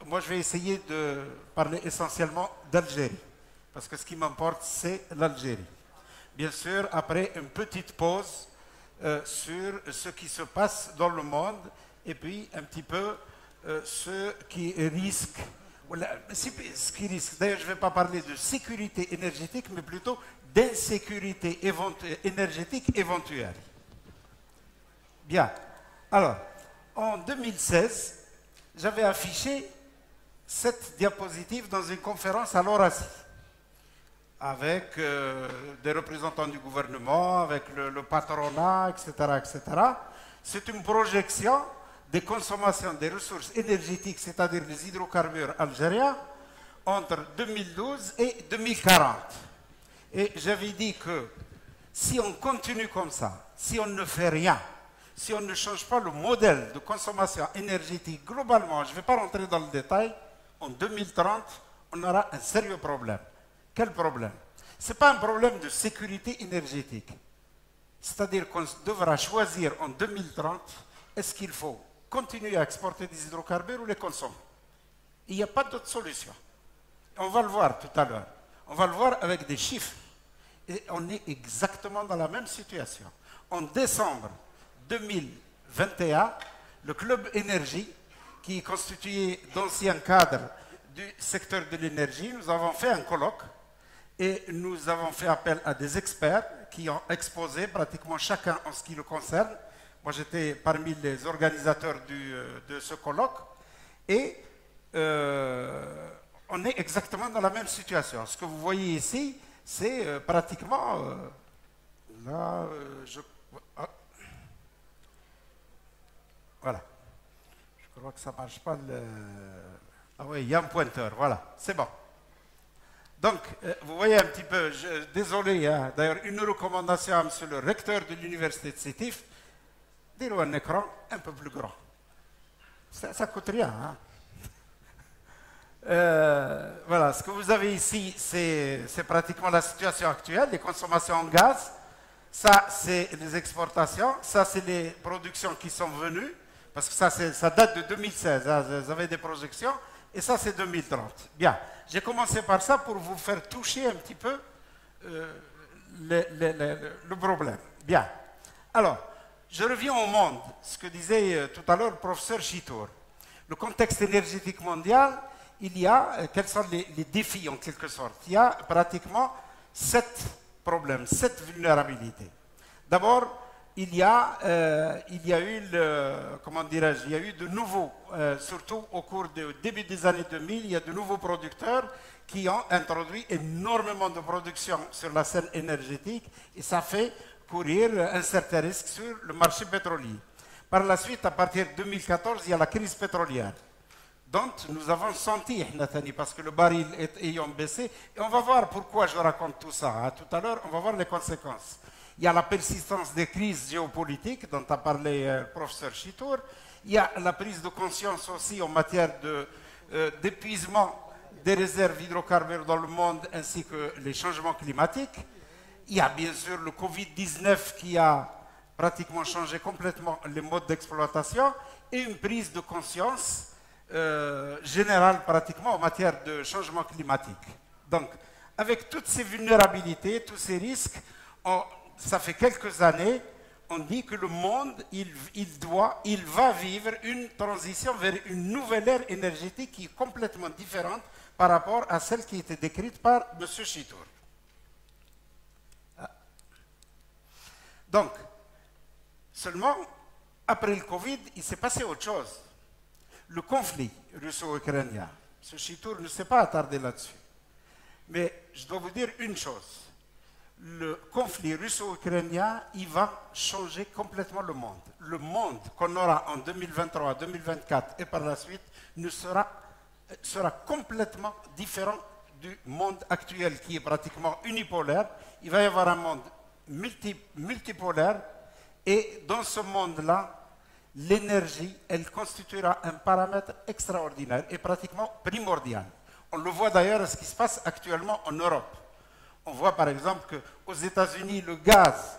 moi, je vais essayer de parler essentiellement d'Algérie, parce que ce qui m'importe, c'est l'Algérie. Bien sûr, après une petite pause sur ce qui se passe dans le monde, et puis un petit peu ce qui risque, ce qui risque. D'ailleurs, je ne vais pas parler de sécurité énergétique, mais plutôt d'insécurité énergétique éventuelle. Bien. Alors, en 2016, j'avais affiché cette diapositive dans une conférence à l'Eurasie, avec des représentants du gouvernement, avec le patronat, etc., etc. C'est une projection des consommations des ressources énergétiques, c'est-à-dire des hydrocarbures algériens, entre 2012 et 2040. Et j'avais dit que si on continue comme ça, si on ne fait rien, si on ne change pas le modèle de consommation énergétique globalement, je ne vais pas rentrer dans le détail, en 2030, on aura un sérieux problème. Quel problème? Ce n'est pas un problème de sécurité énergétique. C'est-à-dire qu'on devra choisir en 2030, est-ce qu'il faut continuer à exporter des hydrocarbures ou les consommer? Il n'y a pas d'autre solution. On va le voir tout à l'heure. On va le voir avec des chiffres. Et on est exactement dans la même situation. En décembre 2021, le Club Énergie, qui est constitué d'anciens cadres du secteur de l'énergie, nous avons fait un colloque et nous avons fait appel à des experts qui ont exposé pratiquement chacun en ce qui le concerne. Moi, j'étais parmi les organisateurs de ce colloque et on est exactement dans la même situation. Ce que vous voyez ici, c'est pratiquement... là, voilà. Je crois que ça ne marche pas. Ah oui, il y a un pointeur. Voilà, c'est bon. Donc, vous voyez un petit peu, désolé, hein, d'ailleurs, une recommandation à monsieur le recteur de l'université de Sétif, dire un écran un peu plus grand. Ça ne coûte rien. Hein. Voilà, ce que vous avez ici, c'est pratiquement la situation actuelle, les consommations en gaz. Ça, c'est les exportations. Ça, c'est les productions qui sont venues. Parce que ça date de 2016. Hein, vous avez des projections. Et ça, c'est 2030. Bien. J'ai commencé par ça pour vous faire toucher un petit peu le problème. Bien. Alors, je reviens au monde. Ce que disait tout à l'heure le professeur Chitour. Le contexte énergétique mondial, il y a, quels sont les défis en quelque sorte? Il y a pratiquement 7 problèmes, 7 vulnérabilités. D'abord, il y a eu, comment dirais-je, il y a eu de nouveaux, surtout au cours du début des années 2000, il y a de nouveaux producteurs qui ont introduit énormément de production sur la scène énergétique et ça fait courir un certain risque sur le marché pétrolier. Par la suite, à partir de 2014, il y a la crise pétrolière. Donc, nous avons senti, parce que le baril ayant baissé, et on va voir pourquoi je raconte tout ça. Hein. Tout à l'heure, on va voir les conséquences. Il y a la persistance des crises géopolitiques dont a parlé le professeur Chitour. Il y a la prise de conscience aussi en matière d'épuisement des réserves hydrocarbures dans le monde ainsi que les changements climatiques. Il y a bien sûr le Covid-19 qui a pratiquement changé complètement les modes d'exploitation et une prise de conscience générale pratiquement en matière de changement climatique. Donc, avec toutes ces vulnérabilités, tous ces risques, ça fait quelques années, on dit que le monde, il va vivre une transition vers une nouvelle ère énergétique qui est complètement différente par rapport à celle qui était décrite par M. Chitour. Donc, seulement, après le Covid, il s'est passé autre chose. Le conflit russo-ukrainien. M. Chitour ne s'est pas attardé là-dessus. Mais je dois vous dire une chose. Le conflit russo-ukrainien, il va changer complètement le monde. Le monde qu'on aura en 2023, 2024 et par la suite sera complètement différent du monde actuel qui est pratiquement unipolaire. Il va y avoir un monde multipolaire et dans ce monde-là, l'énergie, elle constituera un paramètre extraordinaire et pratiquement primordial. On le voit d'ailleurs à ce qui se passe actuellement en Europe. On voit par exemple qu'aux États-Unis, le gaz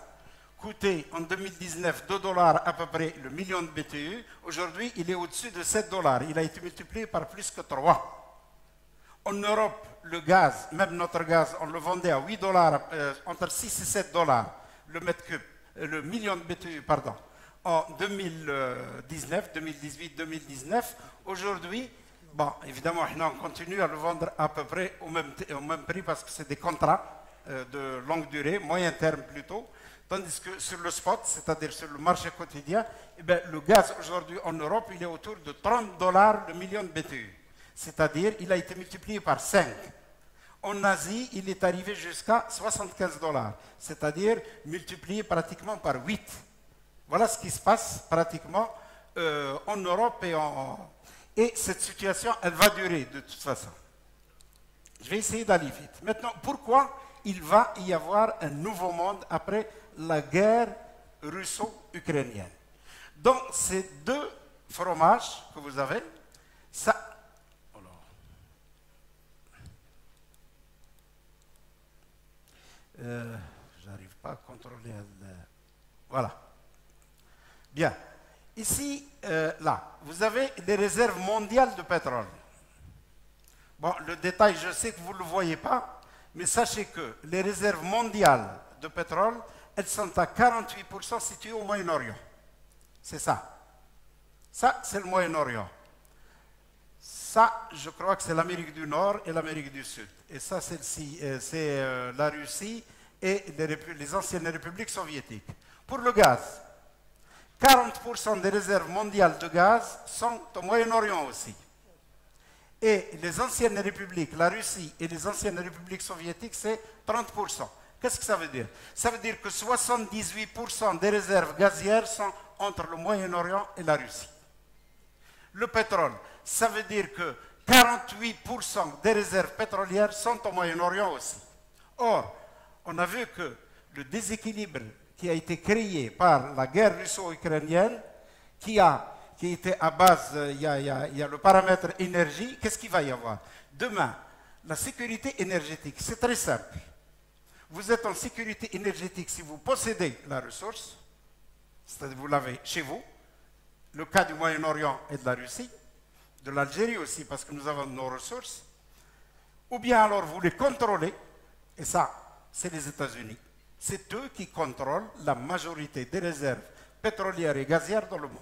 coûtait en 2019 2 dollars à peu près le million de BTU. Aujourd'hui, il est au-dessus de 7 dollars. Il a été multiplié par plus que 3. En Europe, le gaz, même notre gaz, on le vendait à 8 dollars, entre 6 et 7 dollars le mètre cube, le million de BTU, pardon, en 2019, 2018, 2019. Aujourd'hui, bon, évidemment, on continue à le vendre à peu près au même prix parce que c'est des contrats de longue durée, moyen terme plutôt. Tandis que sur le spot, c'est-à-dire sur le marché quotidien, eh bien, le gaz aujourd'hui en Europe, il est autour de 30 dollars le million de BTU. C'est-à-dire, il a été multiplié par 5. En Asie, il est arrivé jusqu'à 75 dollars, c'est-à-dire multiplié pratiquement par 8. Voilà ce qui se passe pratiquement en Europe et cette situation, elle va durer de toute façon. Je vais essayer d'aller vite. Maintenant, pourquoi il va y avoir un nouveau monde après la guerre russo-ukrainienne? Donc, ces deux fromages que vous avez, ça... J'arrive pas à contrôler. Voilà. Bien. Ici, là, vous avez les réserves mondiales de pétrole. Bon, le détail, je sais que vous ne le voyez pas, mais sachez que les réserves mondiales de pétrole, elles sont à 48% situées au Moyen-Orient. C'est ça. Ça, c'est le Moyen-Orient. Ça, je crois que c'est l'Amérique du Nord et l'Amérique du Sud. Et ça, c'est la Russie et les anciennes républiques soviétiques. Pour le gaz, 40% des réserves mondiales de gaz sont au Moyen-Orient aussi. Et les anciennes républiques, la Russie et les anciennes républiques soviétiques, c'est 30%. Qu'est-ce que ça veut dire? Ça veut dire que 78% des réserves gazières sont entre le Moyen-Orient et la Russie. Le pétrole, ça veut dire que 48% des réserves pétrolières sont au Moyen-Orient aussi. Or, on a vu que le déséquilibre qui a été créé par la guerre russo-ukrainienne, qui était à base, il y a le paramètre énergie, qu'est-ce qu'il va y avoir? Demain, la sécurité énergétique, c'est très simple. Vous êtes en sécurité énergétique si vous possédez la ressource, c'est-à-dire vous l'avez chez vous, le cas du Moyen-Orient et de la Russie, de l'Algérie aussi, parce que nous avons nos ressources, ou bien alors vous les contrôlez, et ça, c'est les États-Unis. C'est eux qui contrôlent la majorité des réserves pétrolières et gazières dans le monde.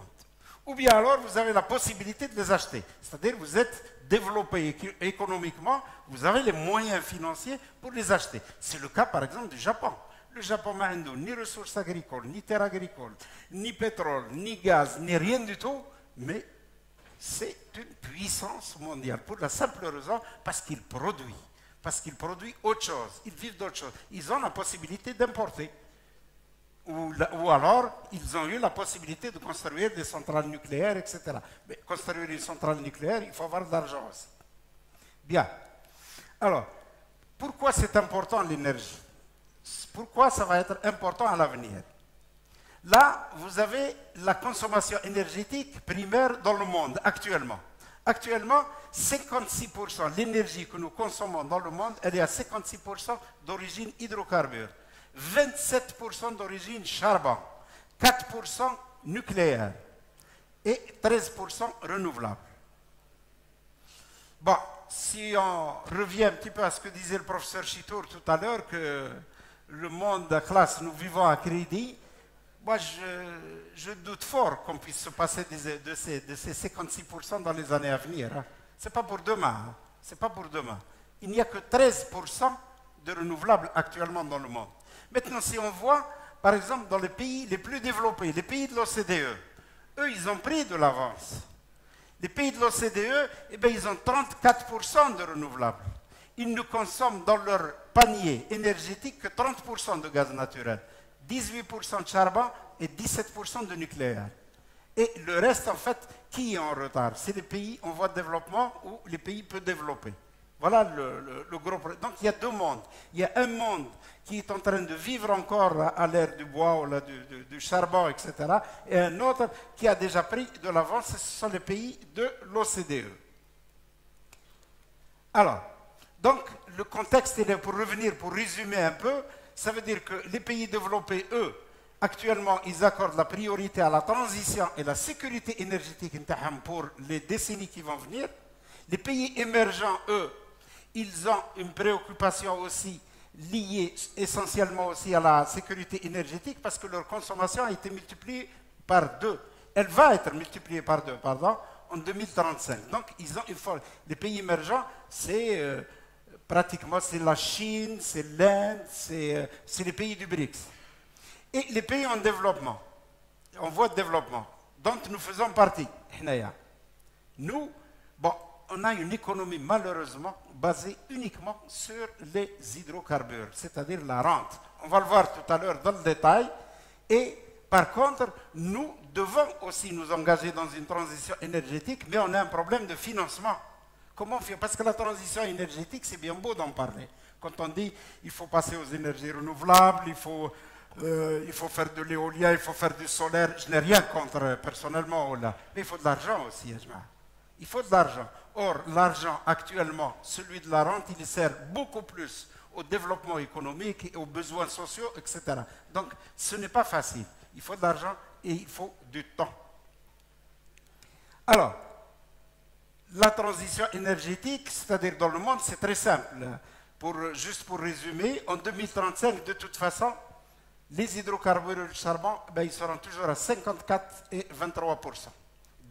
Ou bien alors vous avez la possibilité de les acheter, c'est-à-dire vous êtes développé économiquement, vous avez les moyens financiers pour les acheter. C'est le cas par exemple du Japon. Le Japon n'a ni ressources agricoles, ni terres agricoles, ni pétrole, ni gaz, ni rien du tout, mais c'est une puissance mondiale pour la simple raison parce qu'il produit. Parce qu'ils produisent autre chose, ils vivent d'autre chose. Ils ont la possibilité d'importer. Ou alors, ils ont eu la possibilité de construire des centrales nucléaires, etc. Mais construire une centrale nucléaire, il faut avoir de l'argent aussi. Bien. Alors, pourquoi c'est important l'énergie? Pourquoi ça va être important à l'avenir? Là, vous avez la consommation énergétique primaire dans le monde actuellement. Actuellement, 56% de l'énergie que nous consommons dans le monde, elle est à 56% d'origine hydrocarbure, 27% d'origine charbon, 4% nucléaire et 13% renouvelable. Bon, si on revient un petit peu à ce que disait le professeur Chitour tout à l'heure, que le monde de classe, nous vivons à crédit, moi je doute fort qu'on puisse se passer de ces 56% dans les années à venir. Hein. Ce n'est pas pour demain. Hein. C'est pas pour demain. Il n'y a que 13% de renouvelables actuellement dans le monde. Maintenant, si on voit, par exemple, dans les pays les plus développés, les pays de l'OCDE, eux, ils ont pris de l'avance. Les pays de l'OCDE, eh bien, ils ont 34% de renouvelables. Ils ne consomment dans leur panier énergétique que 30% de gaz naturel, 18% de charbon et 17% de nucléaire. Et le reste, en fait, qui est en retard? C'est les pays en voie de développement ou les pays peu développés. Voilà le gros problème. Donc, il y a deux mondes. Il y a un monde qui est en train de vivre encore à l'ère du bois, ou du charbon, etc. Et un autre qui a déjà pris de l'avance, ce sont les pays de l'OCDE. Alors, donc, le contexte, pour revenir, pour résumer un peu, ça veut dire que les pays développés, eux, Actuellement, ils accordent la priorité à la transition et la sécurité énergétique pour les décennies qui vont venir. Les pays émergents, eux, ils ont une préoccupation aussi liée essentiellement aussi à la sécurité énergétique parce que leur consommation a été multipliée par 2. Elle va être multipliée par 2, pardon, en 2035. Donc, ils ont une force. Les pays émergents, c'est pratiquement c'est la Chine, c'est l'Inde, c'est les pays du BRICS. Et les pays en développement, en voie de développement, dont nous faisons partie, nous, bon, on a une économie malheureusement basée uniquement sur les hydrocarbures, c'est-à-dire la rente. On va le voir tout à l'heure dans le détail. Et par contre, nous devons aussi nous engager dans une transition énergétique, mais on a un problème de financement. Comment faire? Parce que la transition énergétique, c'est bien beau d'en parler. Quand on dit qu'il faut passer aux énergies renouvelables, il faut faire de l'éolien, il faut faire du solaire. Je n'ai rien contre personnellement, là. Mais il faut de l'argent aussi. Il faut de l'argent. Or, l'argent actuellement, celui de la rente, il sert beaucoup plus au développement économique et aux besoins sociaux, etc. Donc, ce n'est pas facile. Il faut de l'argent et il faut du temps. Alors, la transition énergétique, c'est-à-dire dans le monde, c'est très simple. Juste pour résumer, en 2035, de toute façon, les hydrocarbures et le charbon, ben, ils seront toujours à 54 et 23%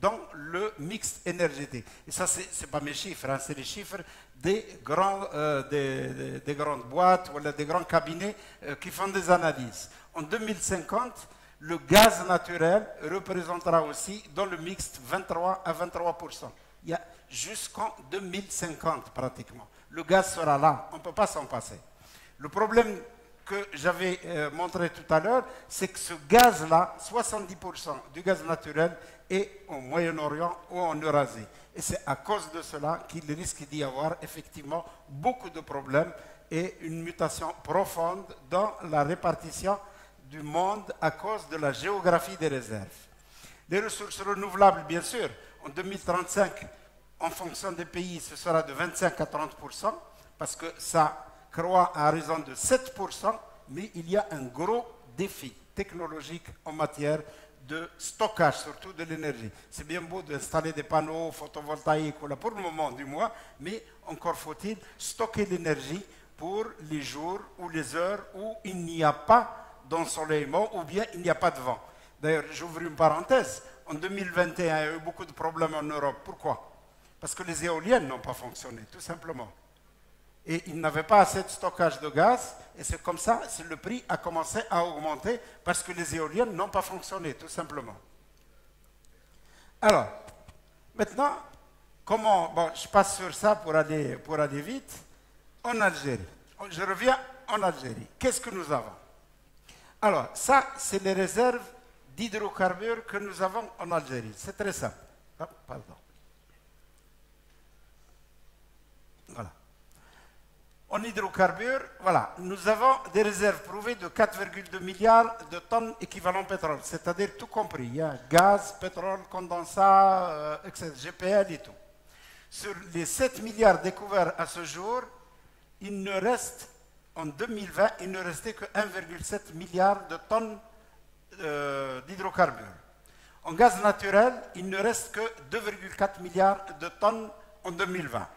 dans le mix énergétique. Et ça, ce n'est pas mes chiffres, hein, c'est les chiffres des grandes boîtes ou des grands cabinets qui font des analyses. En 2050, le gaz naturel représentera aussi dans le mix 23 à 23%. Il y a jusqu'en 2050 pratiquement. Le gaz sera là, on ne peut pas s'en passer. Le problème que j'avais montré tout à l'heure, c'est que ce gaz-là, 70% du gaz naturel est au Moyen-Orient ou en Eurasie. Et c'est à cause de cela qu'il risque d'y avoir effectivement beaucoup de problèmes et une mutation profonde dans la répartition du monde à cause de la géographie des réserves. Les ressources renouvelables, bien sûr, en 2035, en fonction des pays, ce sera de 25 à 30%, parce que ça croît à raison de 7%, mais il y a un gros défi technologique en matière de stockage, surtout de l'énergie. C'est bien beau d'installer des panneaux photovoltaïques, pour le moment du moins, mais encore faut-il stocker l'énergie pour les jours ou les heures où il n'y a pas d'ensoleillement ou bien il n'y a pas de vent. D'ailleurs, j'ouvre une parenthèse. En 2021, il y a eu beaucoup de problèmes en Europe. Pourquoi? Parce que les éoliennes n'ont pas fonctionné, tout simplement. Et ils n'avaient pas assez de stockage de gaz, et c'est comme ça que le prix a commencé à augmenter, parce que les éoliennes n'ont pas fonctionné, tout simplement. Alors, maintenant, je passe sur ça pour aller vite. En Algérie, je reviens en Algérie. Qu'est-ce que nous avons? Alors, ça, c'est les réserves d'hydrocarbures que nous avons en Algérie. C'est très simple. Oh, pardon. Voilà. En hydrocarbures, voilà, nous avons des réserves prouvées de 4,2 milliards de tonnes équivalent pétrole, c'est-à-dire tout compris. Il y a gaz, pétrole, condensat, etc., GPL et tout. Sur les 7 milliards découverts à ce jour, il ne reste, en 2020, il ne restait que 1,7 milliard de tonnes d'hydrocarbures. En gaz naturel, il ne reste que 2,4 milliards de tonnes en 2020.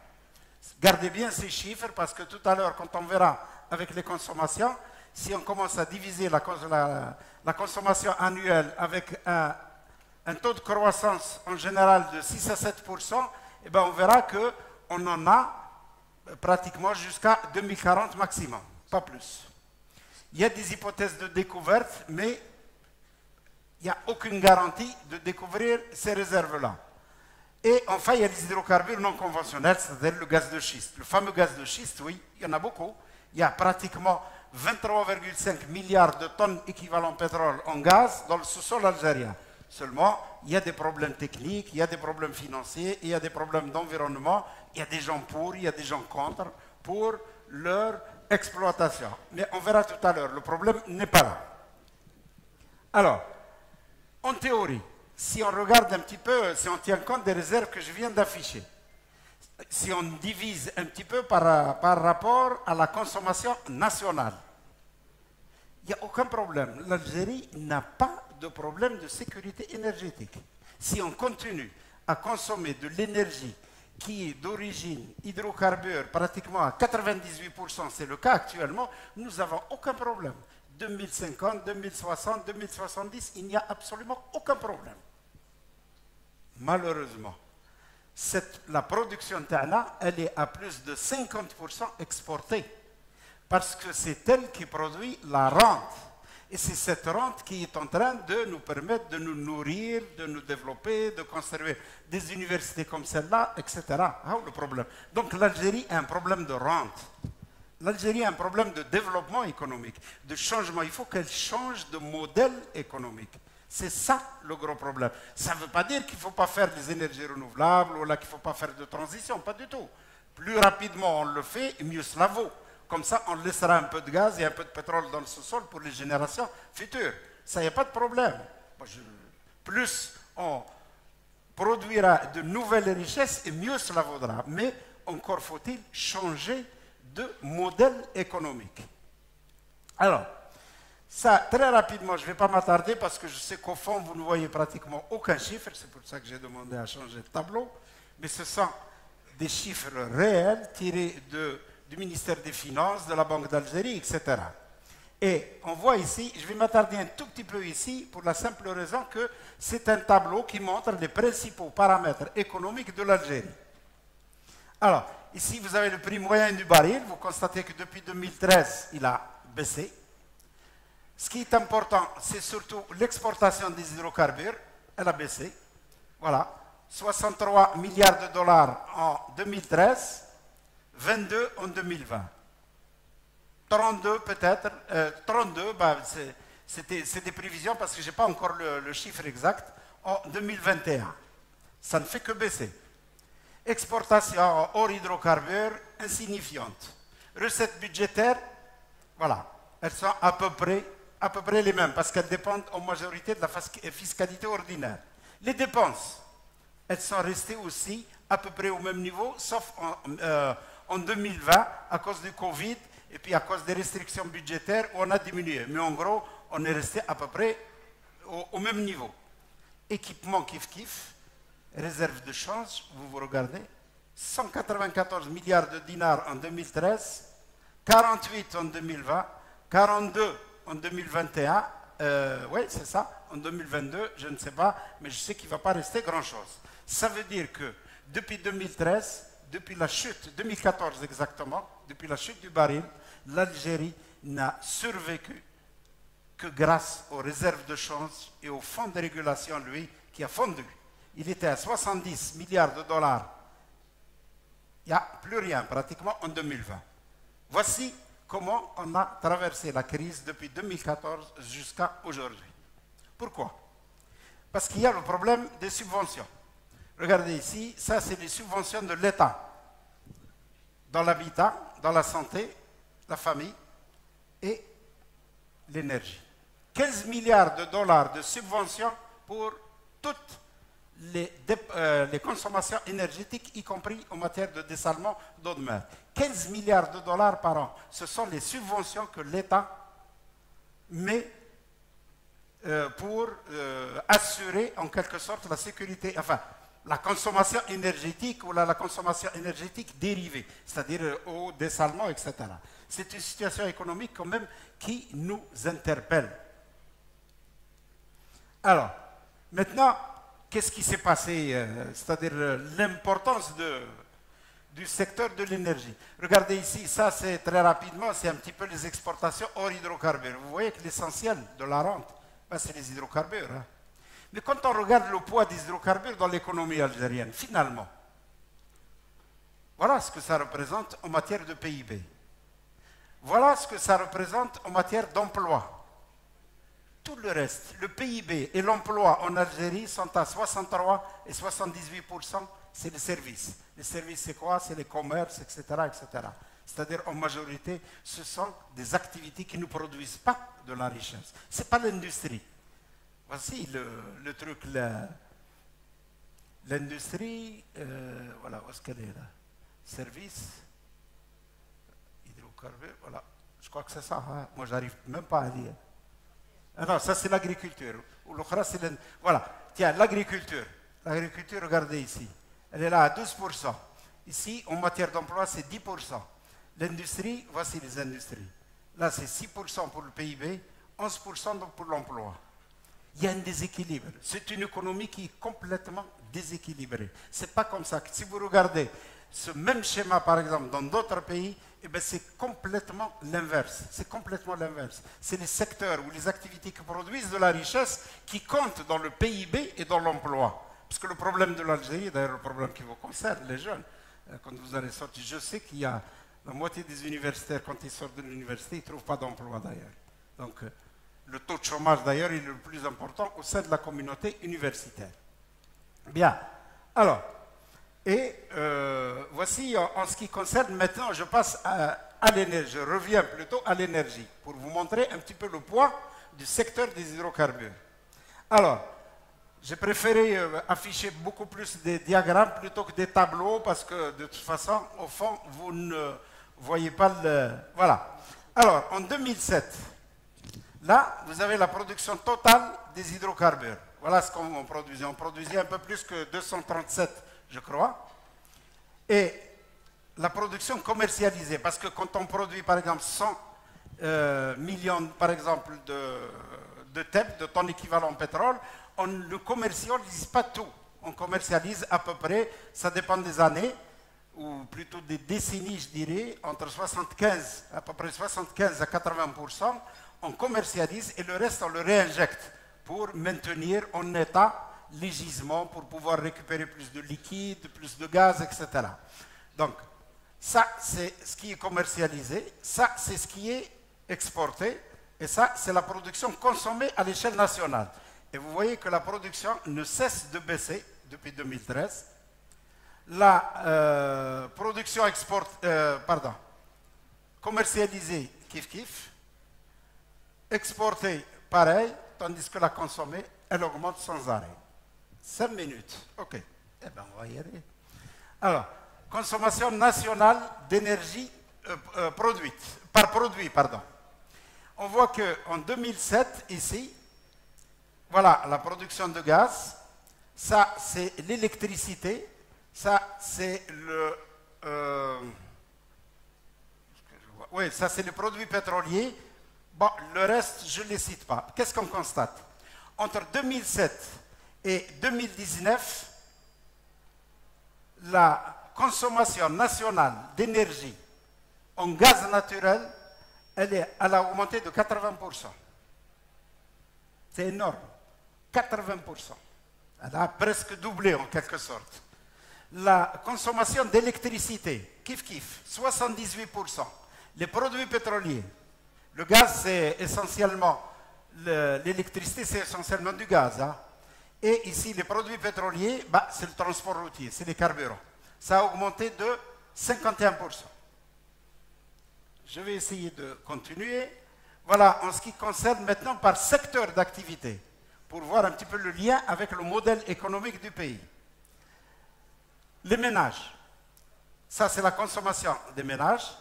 Gardez bien ces chiffres parce que tout à l'heure, quand on verra avec les consommations, si on commence à diviser la consommation annuelle avec un taux de croissance en général de 6 à 7%, eh ben on verra qu'on en a pratiquement jusqu'à 2040 maximum, pas plus. Il y a des hypothèses de découverte, mais il n'y a aucune garantie de découvrir ces réserves-là. Et enfin, il y a les hydrocarbures non conventionnels, c'est-à-dire le gaz de schiste. Le fameux gaz de schiste, oui, il y en a beaucoup. Il y a pratiquement 23,5 milliards de tonnes équivalent pétrole en gaz dans le sous-sol algérien. Seulement, il y a des problèmes techniques, il y a des problèmes financiers, il y a des problèmes d'environnement, il y a des gens pour, il y a des gens contre pour leur exploitation. Mais on verra tout à l'heure, le problème n'est pas là. Alors, en théorie, si on regarde un petit peu, si on tient compte des réserves que je viens d'afficher, si on divise un petit peu par rapport à la consommation nationale, il n'y a aucun problème. L'Algérie n'a pas de problème de sécurité énergétique. Si on continue à consommer de l'énergie qui est d'origine hydrocarbure pratiquement à 98%, c'est le cas actuellement, nous n'avons aucun problème. 2050, 2060, 2070, il n'y a absolument aucun problème. Malheureusement, la production Tana, elle est à plus de 50% exportée. Parce que c'est elle qui produit la rente. Et c'est cette rente qui est en train de nous permettre de nous nourrir, de nous développer, de conserver des universités comme celle-là, etc. Ah, le problème. Donc l'Algérie a un problème de rente. L'Algérie a un problème de développement économique, de changement. Il faut qu'elle change de modèle économique. C'est ça le gros problème. Ça ne veut pas dire qu'il ne faut pas faire des énergies renouvelables ou qu'il ne faut pas faire de transition, pas du tout. Plus rapidement on le fait, mieux cela vaut. Comme ça, on laissera un peu de gaz et un peu de pétrole dans le sous-sol pour les générations futures. Ça, il n'y a pas de problème. Plus on produira de nouvelles richesses, et mieux cela vaudra. Mais encore faut-il changer de modèle économique. Alors, ça, très rapidement, je ne vais pas m'attarder parce que je sais qu'au fond, vous ne voyez pratiquement aucun chiffre. C'est pour ça que j'ai demandé à changer de tableau. Mais ce sont des chiffres réels tirés du ministère des Finances, de la Banque d'Algérie, etc. Et on voit ici, je vais m'attarder un tout petit peu ici pour la simple raison que c'est un tableau qui montre les principaux paramètres économiques de l'Algérie. Alors, ici, vous avez le prix moyen du baril. Vous constatez que depuis 2013, il a baissé. Ce qui est important, c'est surtout l'exportation des hydrocarbures. Elle a baissé. Voilà. 63 milliards de dollars en 2013, 22 en 2020. 32 peut-être. 32, bah, c'est des prévisions parce que je n'ai pas encore le chiffre exact. En 2021. Ça ne fait que baisser. Exportation hors hydrocarbures insignifiante. Recettes budgétaires, voilà, elles sont à peu près les mêmes parce qu'elles dépendent en majorité de la fiscalité ordinaire. Les dépenses, elles sont restées aussi à peu près au même niveau, sauf en 2020 à cause du Covid et puis à cause des restrictions budgétaires où on a diminué. Mais en gros, on est resté à peu près au même niveau. Équipement kiff-kiff. Réserve de change, vous regardez, 194 milliards de dinars en 2013, 48 en 2020, 42 en 2021, oui c'est ça, en 2022, je ne sais pas, mais je sais qu'il ne va pas rester grand-chose. Ça veut dire que depuis 2013, depuis la chute, 2014 exactement, depuis la chute du baril, l'Algérie n'a survécu que grâce aux réserves de change et au fonds de régulation, lui, qui a fondu. Il était à 70 milliards de dollars. Il n'y a plus rien pratiquement en 2020. Voici comment on a traversé la crise depuis 2014 jusqu'à aujourd'hui. Pourquoi? Parce qu'il y a le problème des subventions. Regardez ici, ça c'est les subventions de l'État dans l'habitat, dans la santé, la famille et l'énergie. 15 milliards de dollars de subventions pour toutes les consommations énergétiques, y compris en matière de dessalement d'eau de mer. 15 milliards de dollars par an, ce sont les subventions que l'État met pour assurer en quelque sorte la sécurité, enfin la consommation énergétique ou la consommation énergétique dérivée, c'est-à-dire au dessalement, etc. C'est une situation économique quand même qui nous interpelle. Alors, maintenant, qu'est-ce qui s'est passé, c'est-à-dire l'importance du secteur de l'énergie. Regardez ici, ça c'est très rapidement, c'est un petit peu les exportations hors hydrocarbures. Vous voyez que l'essentiel de la rente, ben, c'est les hydrocarbures. Hein. Mais quand on regarde le poids des hydrocarbures dans l'économie algérienne, finalement, voilà ce que ça représente en matière de PIB. Voilà ce que ça représente en matière d'emploi. Tout le reste, le PIB et l'emploi en Algérie sont à 63 et 78%, c'est les services. Les services, c'est quoi? C'est les commerces, etc. etc. C'est-à-dire, en majorité, ce sont des activités qui ne produisent pas de la richesse. Ce n'est pas l'industrie. Voici le truc, l'industrie, voilà, où est-ce qu'elle est là? Services, hydrocarbures, voilà. Je crois que c'est ça. Hein. Moi, j'arrive même pas à lire. Ah non, ça c'est l'agriculture. Voilà. Tiens, l'agriculture. L'agriculture, regardez ici. Elle est là à 12%. Ici, en matière d'emploi, c'est 10%. L'industrie, voici les industries. Là, c'est 6% pour le PIB, 11% donc pour l'emploi. Il y a un déséquilibre. C'est une économie qui est complètement déséquilibrée. Ce n'est pas comme ça. Si vous regardez ce même schéma, par exemple, dans d'autres pays, eh bien, c'est complètement l'inverse. C'est complètement l'inverse. C'est les secteurs ou les activités qui produisent de la richesse qui comptent dans le PIB et dans l'emploi. Parce que le problème de l'Algérie, d'ailleurs le problème qui vous concerne, les jeunes, quand vous allez sortir, je sais qu'il y a la moitié des universitaires, quand ils sortent de l'université, ils ne trouvent pas d'emploi d'ailleurs. Donc, le taux de chômage d'ailleurs est le plus important au sein de la communauté universitaire. Bien. Alors, et voici en ce qui concerne maintenant, je passe à l'énergie, je reviens plutôt à l'énergie pour vous montrer un petit peu le poids du secteur des hydrocarbures. Alors, j'ai préféré afficher beaucoup plus des diagrammes plutôt que des tableaux parce que de toute façon, au fond, vous ne voyez pas le... Voilà. Alors, en 2007, là, vous avez la production totale des hydrocarbures. Voilà ce qu'on produisait. On produisait un peu plus que 237, je crois. Et la production commercialisée, parce que quand on produit, par exemple, 100 millions, par exemple, de TEP, de tonnes équivalent pétrole, on ne commercialise pas tout. On commercialise à peu près, ça dépend des années, ou plutôt des décennies, je dirais, entre 75, à peu près 75 à 80%, on commercialise et le reste, on le réinjecte pour maintenir en état les gisements, pour pouvoir récupérer plus de liquide, plus de gaz, etc. Donc, ça, c'est ce qui est commercialisé, ça, c'est ce qui est exporté, et ça, c'est la production consommée à l'échelle nationale. Et vous voyez que la production ne cesse de baisser depuis 2013. La production commercialisée, kiff, exportée, pareil, tandis que la consommée, elle augmente sans arrêt. 5 minutes. OK. Eh bien, on va y aller. Alors, consommation nationale d'énergie produite, par produit, pardon. On voit qu'en 2007, ici, voilà la production de gaz, ça c'est l'électricité, ça c'est oui, ça c'est les produits pétroliers. Bon, le reste, je ne les cite pas. Qu'est-ce qu'on constate? Entre 2007 et 2019, la consommation nationale d'énergie en gaz naturel, elle a augmenté de 80%. C'est énorme. 80%. Elle a presque doublé en quelque sorte. La consommation d'électricité, kiff, 78%. Les produits pétroliers, le gaz c'est essentiellement, l'électricité c'est essentiellement du gaz. Hein. Et ici les produits pétroliers, bah, c'est le transport routier, c'est les carburants. Ça a augmenté de 51%. Je vais essayer de continuer. Voilà, en ce qui concerne maintenant par secteur d'activité, pour voir un petit peu le lien avec le modèle économique du pays. Les ménages, ça c'est la consommation des ménages,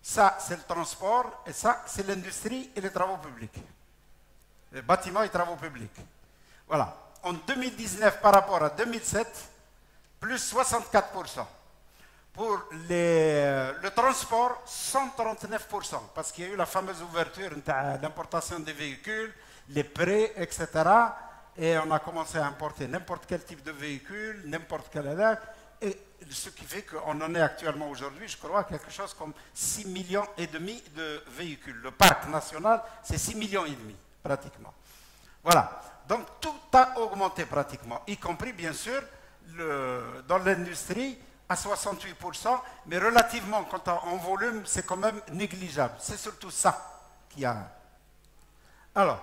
ça c'est le transport, et ça c'est l'industrie et les travaux publics. Les bâtiments et travaux publics. Voilà. En 2019 par rapport à 2007, plus 64%. Pour le transport, 139%, parce qu'il y a eu la fameuse ouverture de l'importation des véhicules, les prêts, etc. Et on a commencé à importer n'importe quel type de véhicule, n'importe quelle edad. Et ce qui fait qu'on en est actuellement aujourd'hui, je crois, quelque chose comme 6,5 millions de véhicules. Le parc national, c'est 6,5 millions, pratiquement. Voilà. Donc tout a augmenté pratiquement, y compris, bien sûr, dans l'industrie, à 68%, mais relativement, quand en volume, c'est quand même négligeable. C'est surtout ça qui a... Alors,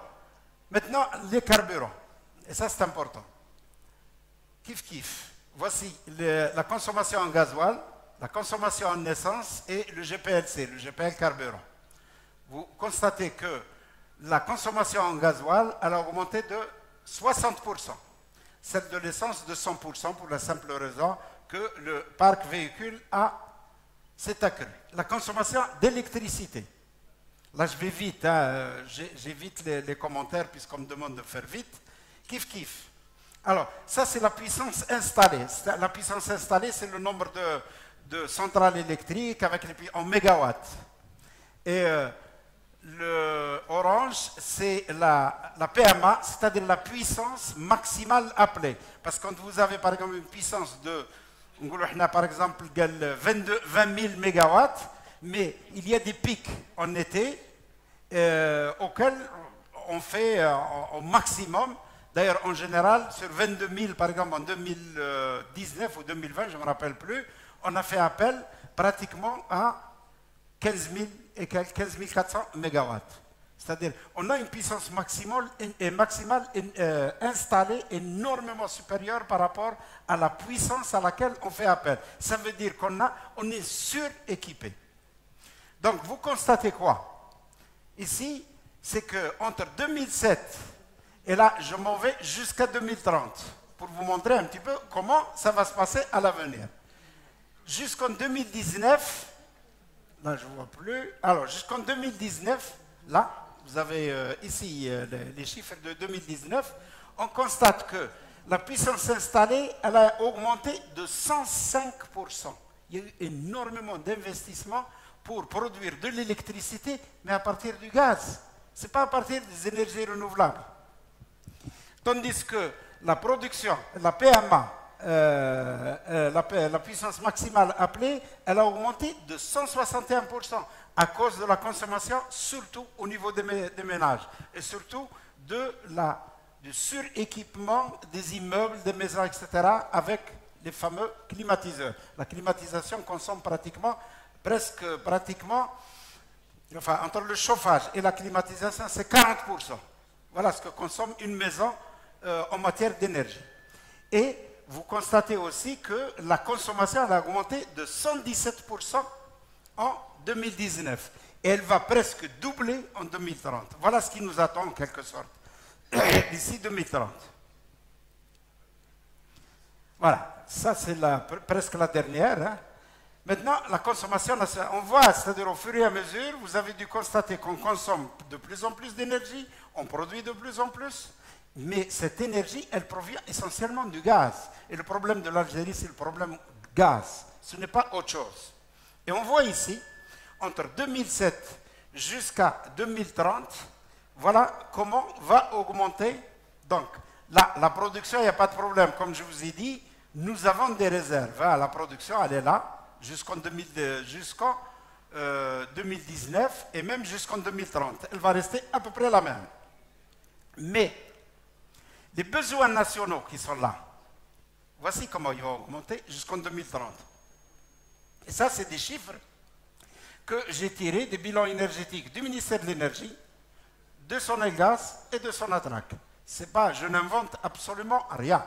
maintenant, les carburants. Et ça, c'est important. Kiff. Voici la consommation en gasoil, la consommation en essence et le GPLC, le GPL carburant. Vous constatez que la consommation en gasoil, elle a augmenté de 60%. Celle de l'essence de 100% pour la simple raison que le parc véhicule s'est accru. La consommation d'électricité. Là, je vais vite, hein, j'évite les commentaires puisqu'on me demande de faire vite. Kiff, kiff. Alors, ça, c'est la puissance installée. La puissance installée, c'est le nombre de centrales électriques avec en mégawatts. Et le orange, c'est la PMA, c'est-à-dire la puissance maximale appelée. Parce que quand vous avez, par exemple, une puissance de, par exemple, 20 000 mégawatts, mais il y a des pics en été auxquels on fait au maximum. D'ailleurs, en général, sur 22 000, par exemple, en 2019 ou 2020, je ne me rappelle plus, on a fait appel pratiquement à 15 400 mégawatts. C'est-à-dire, on a une puissance maximale installée énormément supérieure par rapport à la puissance à laquelle on fait appel. Ça veut dire on est suréquipé. Donc, vous constatez quoi? Ici, c'est qu'entre 2007 et là, je m'en vais jusqu'à 2030 pour vous montrer un petit peu comment ça va se passer à l'avenir. Jusqu'en 2019, là, je ne vois plus. Alors, jusqu'en 2019, là, vous avez ici les chiffres de 2019. On constate que la puissance installée, elle a augmenté de 105%. Il y a eu énormément d'investissements pour produire de l'électricité, mais à partir du gaz. Ce n'est pas à partir des énergies renouvelables. Tandis que la production, la PMA, la puissance maximale appelée, elle a augmenté de 161% à cause de la consommation, surtout au niveau des ménages, et surtout du suréquipement des immeubles, des maisons, etc., avec les fameux climatiseurs. La climatisation consomme enfin, entre le chauffage et la climatisation, c'est 40%. Voilà ce que consomme une maison en matière d'énergie. Et vous constatez aussi que la consommation a augmenté de 117% en 2019. Et elle va presque doubler en 2030. Voilà ce qui nous attend en quelque sorte d'ici 2030. Voilà, ça c'est presque la dernière. Hein. Maintenant, la consommation, on voit, c'est-à-dire au fur et à mesure, vous avez dû constater qu'on consomme de plus en plus d'énergie, on produit de plus en plus, mais cette énergie, elle provient essentiellement du gaz. Et le problème de l'Algérie, c'est le problème gaz. Ce n'est pas autre chose. Et on voit ici, entre 2007 jusqu'à 2030, voilà comment va augmenter. Donc, là, la production, il n'y a pas de problème. Comme je vous ai dit, nous avons des réserves. Hein, la production, elle est là jusqu'en 2019 et même jusqu'en 2030. Elle va rester à peu près la même. Mais les besoins nationaux qui sont là, voici comment ils vont augmenter jusqu'en 2030. Et ça, c'est des chiffres que j'ai tirés des bilans énergétiques du ministère de l'Énergie, de Sonelgaz et de Sonatrach. C'est pas, je n'invente absolument rien.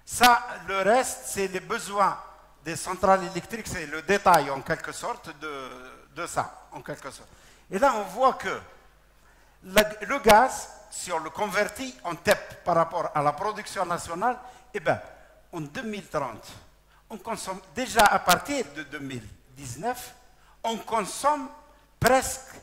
Ça, le reste, c'est les besoins des centrales électriques, c'est le détail en quelque sorte de ça, en quelque sorte. Et là, on voit que le gaz, si on le convertit en TEP par rapport à la production nationale, eh bien, en 2030, on consomme déjà à partir de 2019, on consomme presque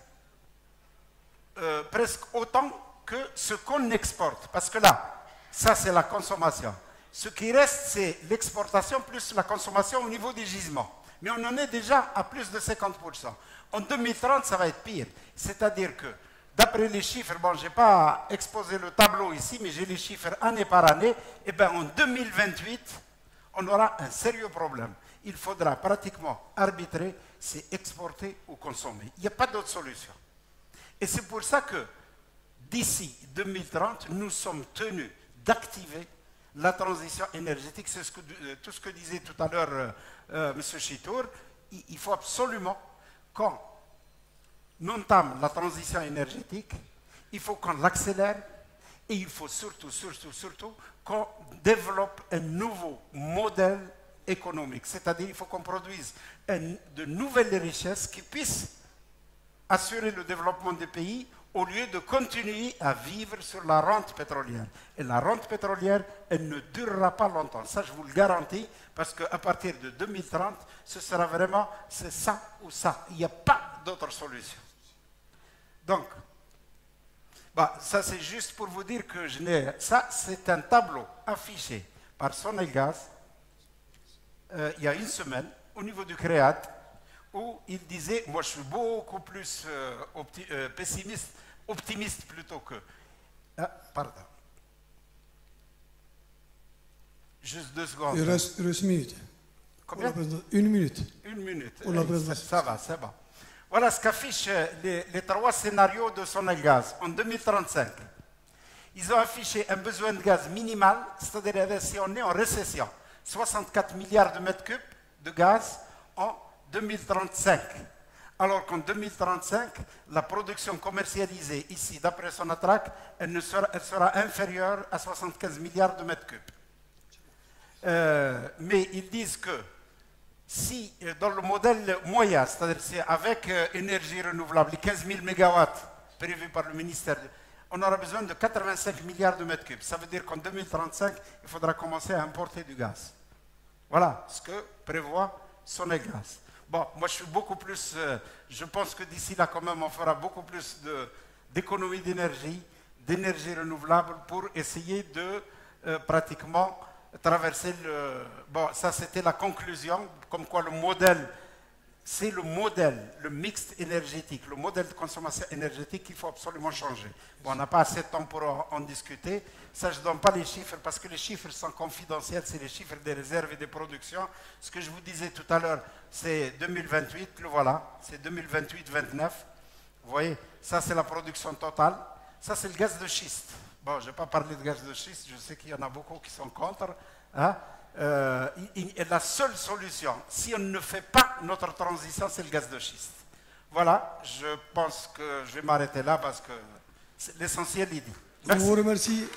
autant que ce qu'on exporte. Parce que là, ça c'est la consommation. Ce qui reste, c'est l'exportation plus la consommation au niveau des gisements. Mais on en est déjà à plus de 50%. En 2030, ça va être pire. C'est-à-dire que, d'après les chiffres, bon, je n'ai pas exposé le tableau ici, mais j'ai les chiffres année par année, et bien en 2028, on aura un sérieux problème. Il faudra pratiquement arbitrer, c'est exporter ou consommer. Il n'y a pas d'autre solution. Et c'est pour ça que, d'ici 2030, nous sommes tenus d'activer la transition énergétique. C'est tout ce que disait tout à l'heure M. Chitour. Il faut absolument qu'on entame la transition énergétique, il faut qu'on l'accélère et il faut surtout qu'on développe un nouveau modèle économique. C'est-à-dire qu'il faut qu'on produise de nouvelles richesses qui puissent assurer le développement des pays au lieu de continuer à vivre sur la rente pétrolière. Et la rente pétrolière, elle ne durera pas longtemps. Ça, je vous le garantis, parce qu'à partir de 2030, ce sera vraiment, c'est ça ou ça. Il n'y a pas d'autre solution. Donc, bah, ça c'est juste pour vous dire que ça c'est un tableau affiché par Sonelgaz il y a une semaine au niveau du CREAT où il disait, moi je suis beaucoup plus pessimiste, optimiste plutôt que... Ah, pardon. Juste 2 secondes. Il reste 1 minute. Combien? 1 minute. 1 minute. Pour la présidence. Ça va, c'est bon. Voilà ce qu'affichent les 3 scénarios de Sonelgaz en 2035. Ils ont affiché un besoin de gaz minimal, c'est-à-dire si on est en récession, 64 milliards de mètres cubes de gaz en 2035. Alors qu'en 2035, la production commercialisée ici, d'après Sonatrach, elle sera inférieure à 75 milliards de mètres cubes. Mais ils disent que si dans le modèle moyen, c'est-à-dire avec énergie renouvelable, les 15 000 mégawatts prévus par le ministère, on aura besoin de 85 milliards de mètres cubes. Ça veut dire qu'en 2035, il faudra commencer à importer du gaz. Voilà ce que prévoit Sonelgaz. Bon, moi je suis beaucoup plus, je pense que d'ici là quand même on fera beaucoup plus d'économie d'énergie renouvelable pour essayer de pratiquement traverser le... Bon, ça c'était la conclusion, comme quoi le modèle, c'est le modèle, le mix énergétique, le modèle de consommation énergétique qu'il faut absolument changer. Bon, on n'a pas assez de temps pour en discuter. Ça, je ne donne pas les chiffres parce que les chiffres sont confidentiels, c'est les chiffres des réserves et des productions. Ce que je vous disais tout à l'heure, c'est 2028, le voilà, c'est 2028-29. Vous voyez, ça c'est la production totale. Ça c'est le gaz de schiste. Bon, je ne vais pas parler de gaz de schiste, je sais qu'il y en a beaucoup qui sont contre. Hein? La seule solution, si on ne fait pas notre transition, c'est le gaz de schiste. Voilà, je pense que je vais m'arrêter là parce que l'essentiel est dit. Je vous remercie.